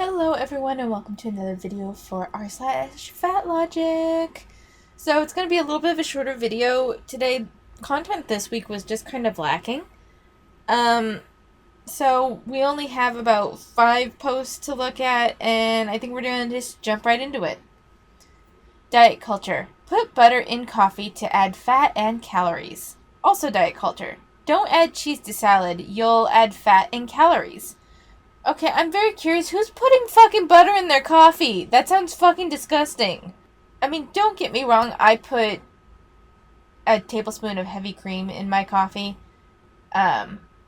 Hello everyone and welcome to another video for r/FatLogic. So it's going to be a little bit of a shorter video today. Content this week was just kind of lacking. So we only have about 5 posts to look at, and I think we're going to just jump right into it. Diet culture. Put butter in coffee to add fat and calories. Also diet culture. Don't add cheese to salad, you'll add fat and calories. Okay, I'm very curious, who's putting fucking butter in their coffee? That sounds fucking disgusting. I mean, don't get me wrong, I put a tablespoon of heavy cream in my coffee,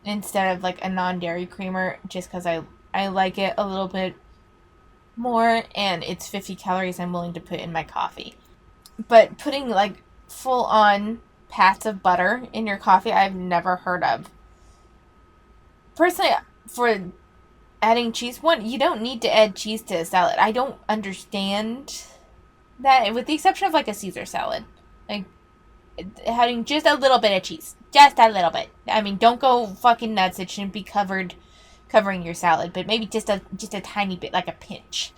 instead of like a non-dairy creamer, just because I like it a little bit more, and it's 50 calories I'm willing to put in my coffee. But putting like full-on pats of butter in your coffee, I've never heard of. Personally, for adding cheese, you don't need to add cheese to a salad. I don't understand that, with the exception of like a Caesar salad. Like, having just a little bit of cheese. Just a little bit. I mean, don't go fucking nuts. It shouldn't be covering your salad, but maybe just a tiny bit, like a pinch,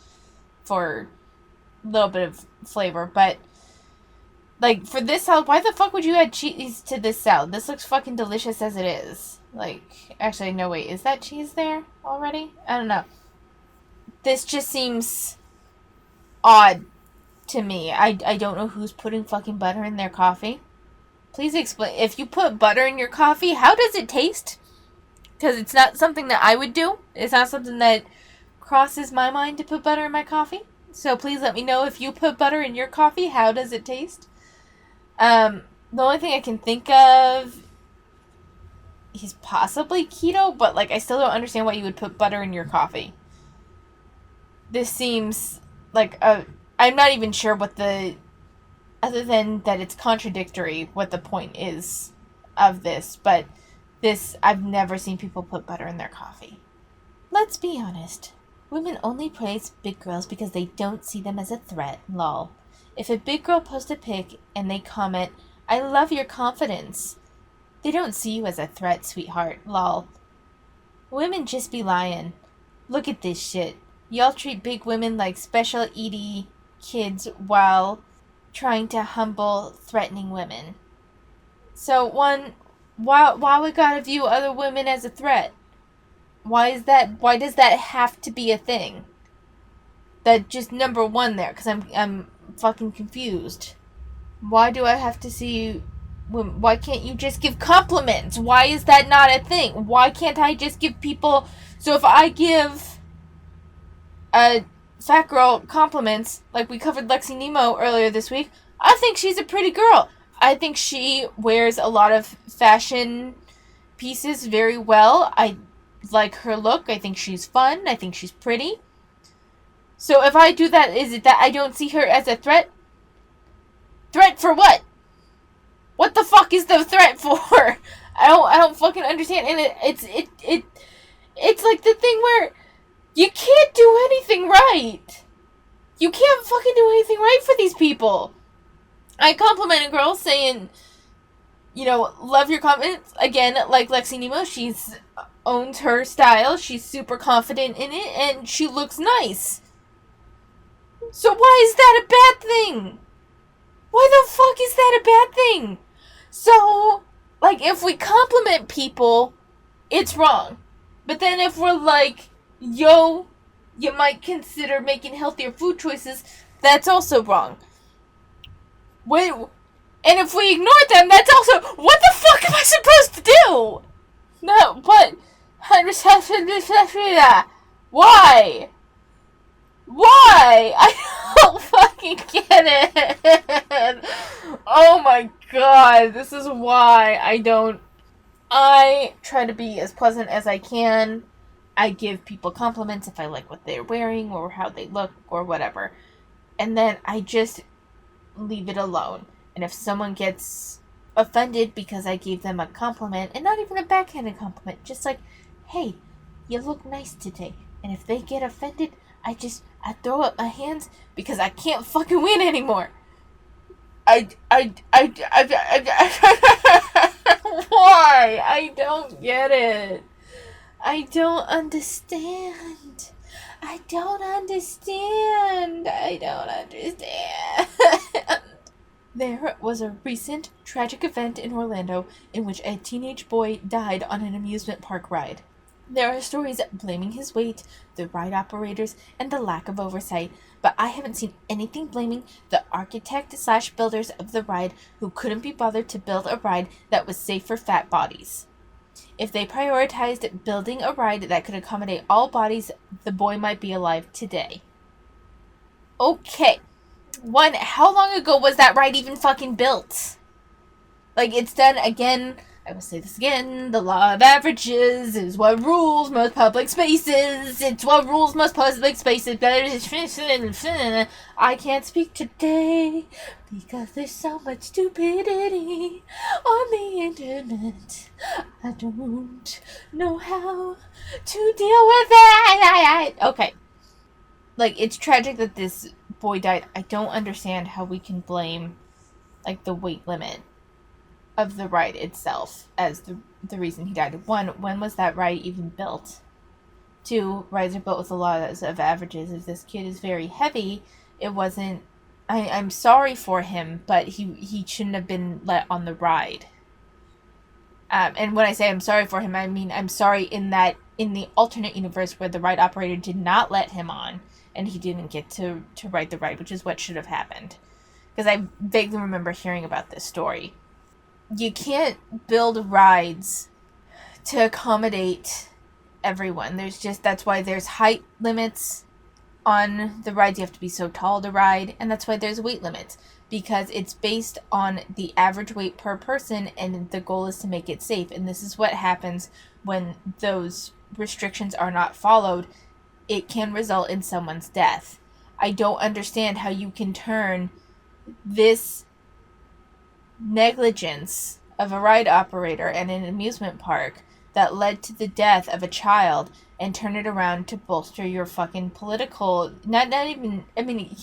for a little bit of flavor. But like, for this salad, why the fuck would you add cheese to this salad? This looks fucking delicious as it is. Like, actually, no, wait, is that cheese there already? I don't know. This just seems odd to me. I don't know who's putting fucking butter in their coffee. Please explain. If you put butter in your coffee, how does it taste? Because it's not something that I would do. It's not something that crosses my mind to put butter in my coffee. So please let me know, if you put butter in your coffee, how does it taste? The only thing I can think of is possibly keto, but like, I still don't understand why you would put butter in your coffee. This seems like I'm not even sure what other than that it's contradictory, what the point is of this, but I've never seen people put butter in their coffee. Let's be honest. Women only praise big girls because they don't see them as a threat, lol. If a big girl posts a pic and they comment, "I love your confidence," they don't see you as a threat, sweetheart, lol. Women just be lying. Look at this shit. Y'all treat big women like special ED kids while trying to humble, threatening women. So, why we gotta view other women as a threat? Why is that? Why does that have to be a thing? That just number one there, because I'm fucking confused. Why do I have to see? Why can't you just give compliments? Why is that not a thing? Why can't I just give people? So if I give a fat girl compliments, like we covered Lexi Nemo earlier this week, I think she's a pretty girl. I think she wears a lot of fashion pieces very well. I like her look. I think she's fun. I think she's pretty. So if I do that, is it that I don't see her as a threat? Threat for what? What the fuck is the threat for? I don't fucking understand. And it's like the thing where you can't do anything right. You can't fucking do anything right for these people. I compliment a girl saying, love your confidence. Again, like Lexi Nemo, she's owns her style. She's super confident in it, and she looks nice. So why is that a bad thing? Why the fuck is that a bad thing? So, like, if we compliment people, it's wrong. But then if we're like, yo, you might consider making healthier food choices, that's also wrong. Wait, and if we ignore them, that's also, what the fuck am I supposed to do? No, but, why? Why? I don't fucking get it. Oh my god, this is why I try to be as pleasant as I can. I give people compliments if I like what they're wearing or how they look or whatever. And then I just leave it alone. And if someone gets offended because I gave them a compliment, and not even a backhanded compliment, just like, hey, you look nice today. And if they get offended, I throw up my hands because I can't fucking win anymore. Why? I don't get it. I don't understand. I don't understand. There was a recent tragic event in Orlando in which a teenage boy died on an amusement park ride. There are stories blaming his weight, the ride operators, and the lack of oversight, but I haven't seen anything blaming the architect/builders of the ride who couldn't be bothered to build a ride that was safe for fat bodies. If they prioritized building a ride that could accommodate all bodies, the boy might be alive today. Okay. One, how long ago was that ride even fucking built? Like, it's done again. I will say this again. The law of averages is what rules most public spaces. It's what rules most public spaces. I can't speak today because there's so much stupidity on the internet. I don't know how to deal with it. Okay. Like, it's tragic that this boy died. I don't understand how we can blame, like, the weight limit of the ride itself as the reason he died. One, when was that ride even built? Two, rides are built with the laws of averages. If this kid is very heavy, it wasn't... I'm sorry for him, but he shouldn't have been let on the ride. And when I say I'm sorry for him, I mean I'm sorry in the alternate universe where the ride operator did not let him on, and he didn't get to ride the ride, which is what should have happened. Because I vaguely remember hearing about this story. You can't build rides to accommodate everyone. That's why there's height limits on the rides. You have to be so tall to ride, and that's why there's weight limits. Because it's based on the average weight per person, and the goal is to make it safe. And this is what happens when those restrictions are not followed. It can result in someone's death. I don't understand how you can turn this negligence of a ride operator and an amusement park that led to the death of a child and turn it around to bolster your fucking political... Not even... I mean,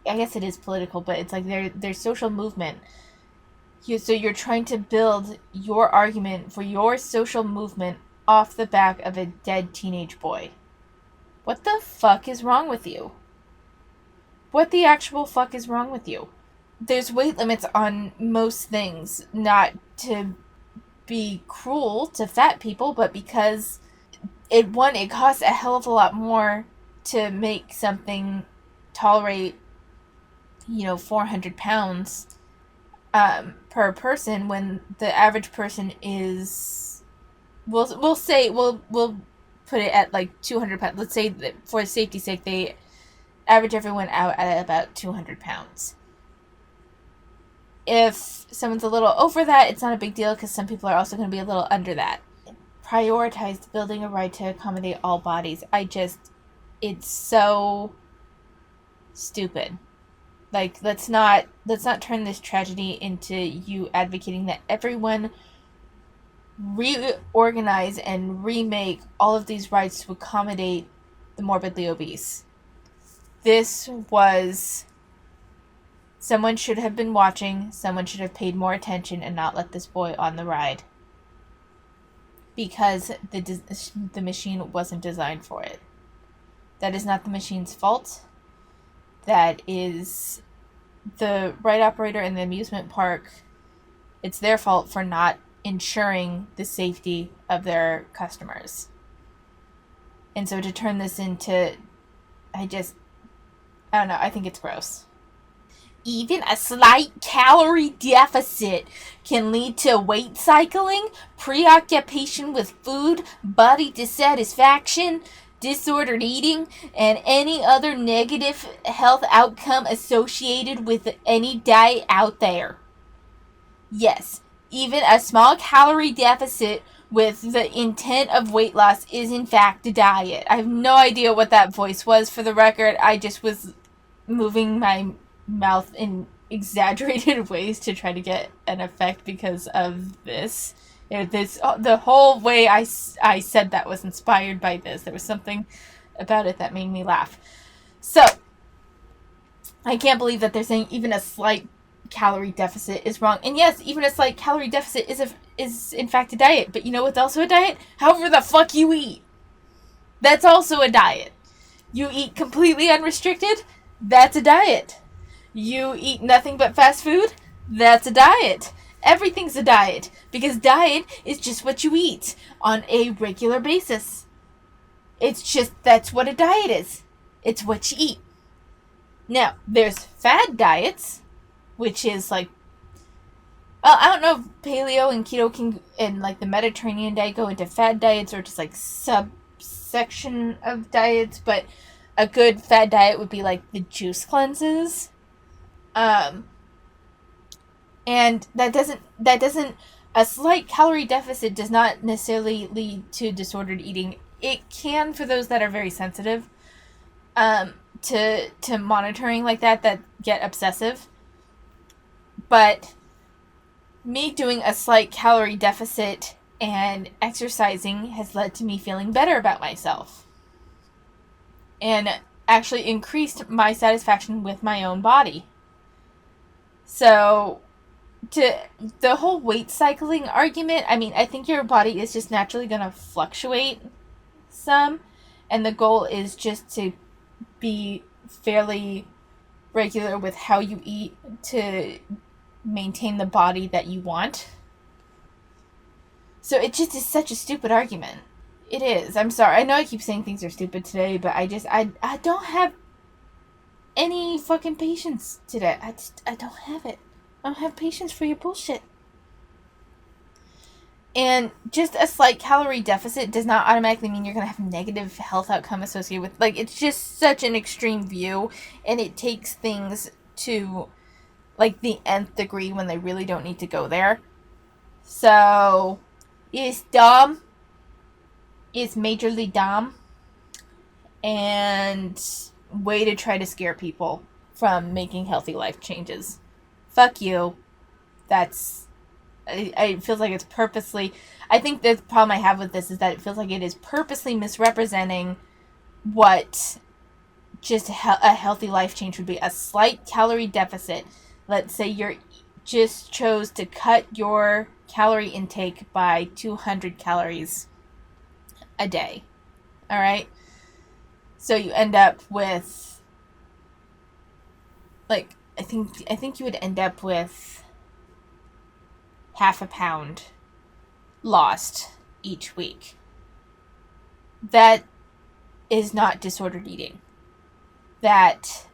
I guess it is political, but it's like their social movement. So you're trying to build your argument for your social movement off the back of a dead teenage boy. What the fuck is wrong with you? What the actual fuck is wrong with you? There's weight limits on most things, not to be cruel to fat people, but because it costs a hell of a lot more to make something tolerate 400 pounds per person when the average person is we'll put it at like 200 pounds. Let's say that for safety's sake they average everyone out at about 200 pounds. If someone's a little over that, it's not a big deal because some people are also going to be a little under that. Prioritized building a ride to accommodate all bodies. It's so stupid. Like, let's not turn this tragedy into you advocating that everyone reorganize and remake all of these rides to accommodate the morbidly obese. This was... Someone should have been watching, someone should have paid more attention and not let this boy on the ride. Because the machine wasn't designed for it. That is not the machine's fault. That is the ride operator and the amusement park. It's their fault for not ensuring the safety of their customers. And so to turn this into... I don't know, I think it's gross. Even a slight calorie deficit can lead to weight cycling, preoccupation with food, body dissatisfaction, disordered eating, and any other negative health outcome associated with any diet out there. Yes, even a small calorie deficit with the intent of weight loss is in fact a diet. I have no idea what that voice was, for the record. I just was moving my mouth in exaggerated ways to try to get an effect because of this. The whole way I said that was inspired by this. There was something about it that made me laugh. So, I can't believe that they're saying even a slight calorie deficit is wrong. And yes, even a slight calorie deficit is in fact a diet. But you know what's also a diet? However the fuck you eat. That's also a diet. You eat completely unrestricted, that's a diet. You eat nothing but fast food, that's a diet. Everything's a diet, because diet is just what you eat on a regular basis. It's just, that's what a diet is. It's what you eat. Now, there's fad diets, which is like, well, I don't know if paleo and keto can, and like the Mediterranean diet go into fad diets or just like subsection of diets, but a good fad diet would be like the juice cleanses. And that doesn't, a slight calorie deficit does not necessarily lead to disordered eating. It can for those that are very sensitive to monitoring like that get obsessive. But me doing a slight calorie deficit and exercising has led to me feeling better about myself. And actually increased my satisfaction with my own body. So, to the whole weight cycling argument, I mean, I think your body is just naturally going to fluctuate some, and the goal is just to be fairly regular with how you eat to maintain the body that you want. So it just is such a stupid argument. It is. I'm sorry. I know I keep saying things are stupid today, but I don't have any fucking patience today. I don't have it. I don't have patience for your bullshit. And just a slight calorie deficit does not automatically mean you're going to have negative health outcome associated with, like, it's just such an extreme view, and it takes things to, like, the nth degree when they really don't need to go there. So, it's dumb. It's majorly dumb. And way to try to scare people from making healthy life changes. Fuck you. It feels like it's purposely, I think the problem I have with this is that it feels like it is purposely misrepresenting what just a healthy life change would be. A slight calorie deficit. Let's say you're just chose to cut your calorie intake by 200 calories a day. All right? So you end up with, like, I think you would end up with half a pound lost each week. That is not disordered eating. That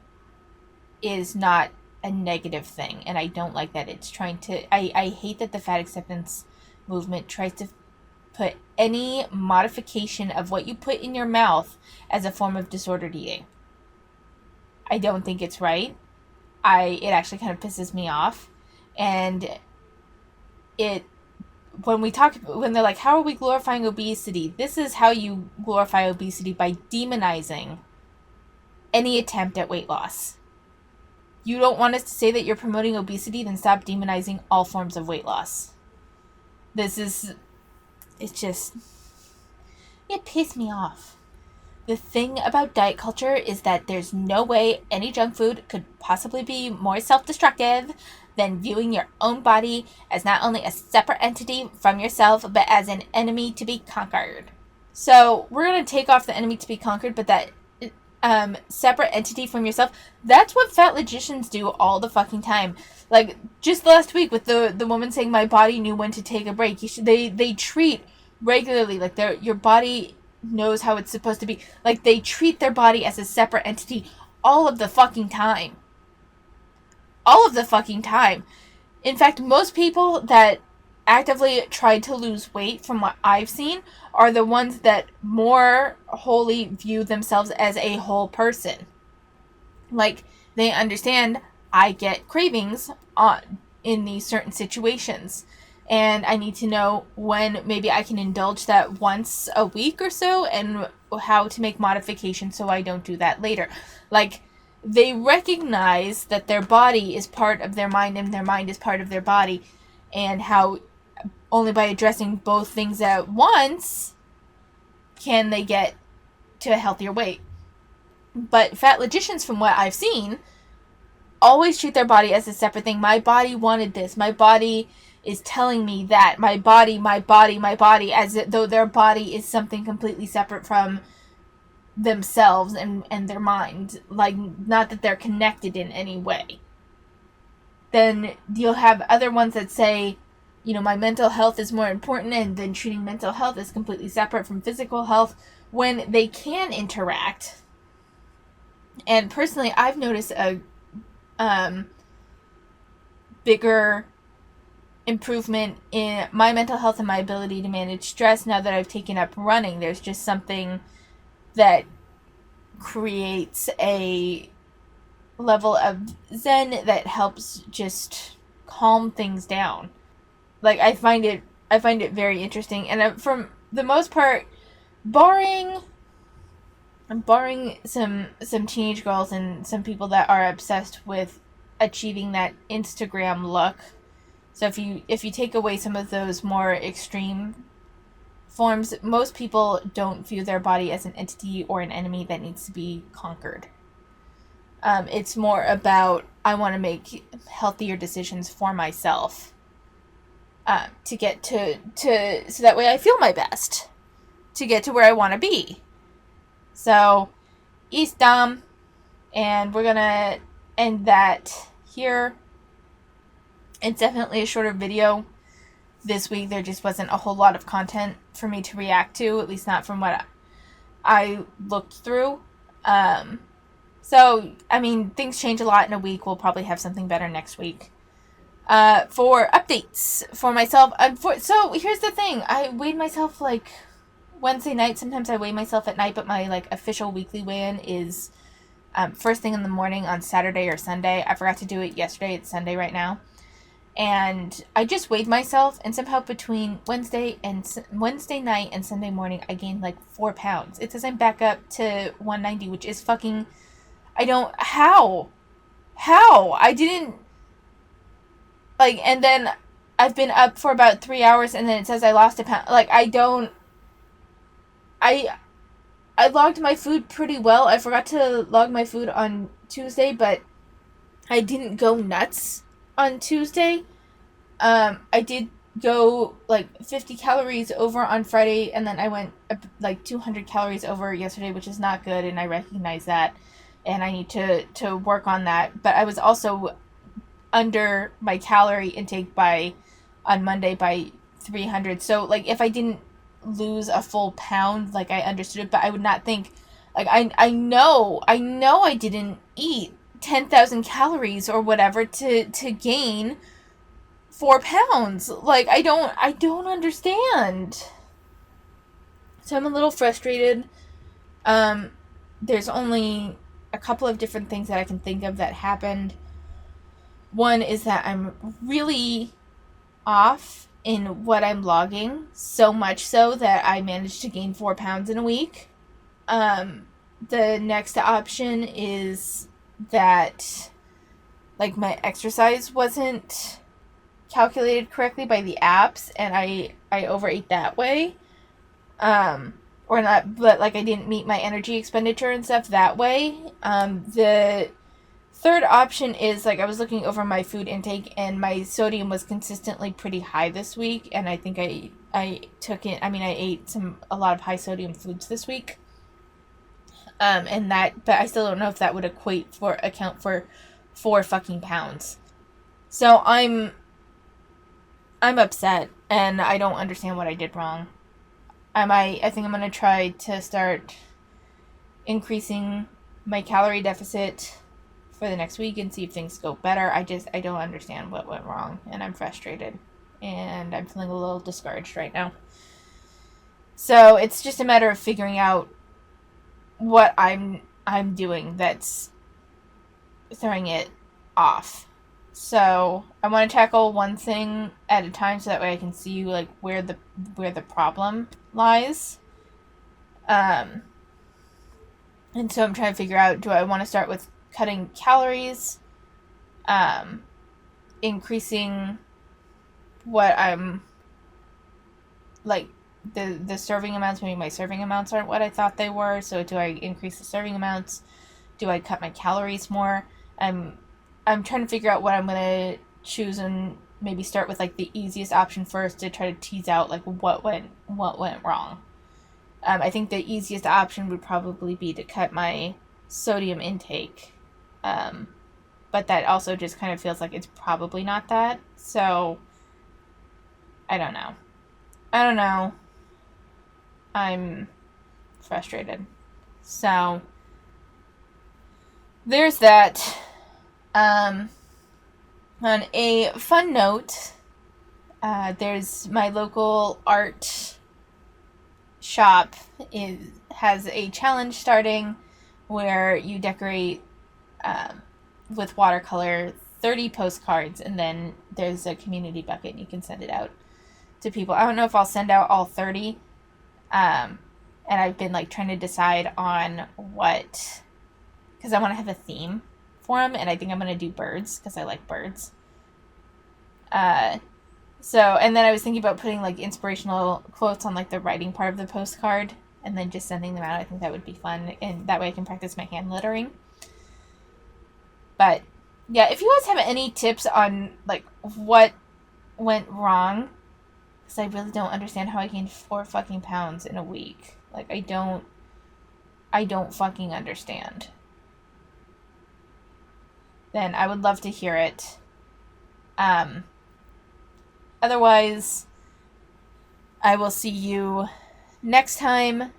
is not a negative thing, and I don't like that it's trying to, I hate that the fat acceptance movement tries to put any modification of what you put in your mouth as a form of disordered eating. I don't think it's right. It actually kind of pisses me off. And when they're like, how are we glorifying obesity? This is how you glorify obesity, by demonizing any attempt at weight loss. You don't want us to say that you're promoting obesity, then stop demonizing all forms of weight loss. It pissed me off. The thing about diet culture is that there's no way any junk food could possibly be more self-destructive than viewing your own body as not only a separate entity from yourself, but as an enemy to be conquered. So we're going to take off the enemy to be conquered, but that separate entity from yourself, that's what fat logicians do all the fucking time. Like, just last week with the woman saying my body knew when to take a break. They treat regularly, like, your body knows how it's supposed to be. Like, they treat their body as a separate entity all of the fucking time. All of the fucking time. In fact, most people that actively try to lose weight, from what I've seen, are the ones that more wholly view themselves as a whole person. Like, they understand I get cravings in these certain situations, and I need to know when maybe I can indulge that once a week or so, and how to make modifications so I don't do that later. Like, they recognize that their body is part of their mind and their mind is part of their body, and how only by addressing both things at once can they get to a healthier weight. But fat logicians, from what I've seen, always treat their body as a separate thing. My body wanted this. My body is telling me that. My body, as though their body is something completely separate from themselves and their mind, like, not that they're connected in any way. Then you'll have other ones that say, my mental health is more important, and then treating mental health is completely separate from physical health, when they can interact. And personally, I've noticed a bigger improvement in my mental health and my ability to manage stress now that I've taken up running. There's just something that creates a level of zen that helps just calm things down. Like, I find it very interesting, and from the most part, barring some teenage girls and some people that are obsessed with achieving that Instagram look. So if you take away some of those more extreme forms, most people don't view their body as an entity or an enemy that needs to be conquered. It's more about, I want to make healthier decisions for myself, to get to so that way I feel my best, to get to where I want to be. So, East Dom, and we're gonna end that here. It's definitely a shorter video this week. There just wasn't a whole lot of content for me to react to, at least not from what I looked through. So, I mean, things change a lot in a week. We'll probably have something better next week. For updates for myself, so here's the thing. I weighed myself like Wednesday night. Sometimes I weigh myself at night, but my like official weekly weigh-in is first thing in the morning on Saturday or Sunday. I forgot to do it yesterday. It's Sunday right now. And I just weighed myself, and somehow between Wednesday night and Sunday morning, I gained like 4 pounds. It says I'm back up to 190, which is fucking, how? I didn't, like, and then I've been up for about 3 hours, and then it says I lost a pound. Like, I logged my food pretty well. I forgot to log my food on Tuesday, but I didn't go nuts on Tuesday. I did go like 50 calories over on Friday, and then I went like 200 calories over yesterday, which is not good, and I recognize that, and I need to work on that. But I was also under my calorie intake on Monday by 300. So like, if I didn't lose a full pound, like, I understood it, but I would not think, like, I know I didn't eat 10,000 calories or whatever to gain 4 pounds. Like, I don't understand. So I'm a little frustrated. There's only a couple of different things that I can think of that happened. One is that I'm really off in what I'm logging, so much so that I managed to gain 4 pounds in a week. The next option is that, like, my exercise wasn't calculated correctly by the apps, and I overate that way. Or not, but like, I didn't meet my energy expenditure and stuff that way. The third option is, like, I was looking over my food intake, and my sodium was consistently pretty high this week, and I think I ate a lot of high sodium foods this week. And that, but I still don't know if that would account for 4 fucking pounds. So I'm upset, and I don't understand what I did wrong. I think I'm gonna try to start increasing my calorie deficit for the next week and see if things go better. I don't understand what went wrong, and I'm frustrated, and I'm feeling a little discouraged right now. So it's just a matter of figuring out what I'm doing that's throwing it off. So I want to tackle one thing at a time, so that way I can see, like, where the problem lies. And so I'm trying to figure out, do I want to start with cutting calories, increasing what I'm, like, the serving amounts. Maybe my serving amounts aren't what I thought they were, so do I increase the serving amounts? Do I cut my calories more? I'm trying to figure out what I'm going to choose, and maybe start with, like, the easiest option first to try to tease out, like, what went wrong. I think the easiest option would probably be to cut my sodium intake. But that also just kind of feels like it's probably not that. So, I don't know. I'm frustrated. So, there's that. On a fun note, there's my local art shop has a challenge starting where you decorate with watercolor 30 postcards, and then there's a community bucket and you can send it out to people. I don't know if I'll send out all 30. And I've been like trying to decide on what, because I want to have a theme for them, and I think I'm going to do birds because I like birds. And then I was thinking about putting like inspirational quotes on like the writing part of the postcard and then just sending them out. I think that would be fun, and that way I can practice my hand lettering. But yeah, if you guys have any tips on like what went wrong, because I really don't understand how I gained 4 fucking pounds in a week. Like I don't fucking understand. Then I would love to hear it. Otherwise, I will see you next time.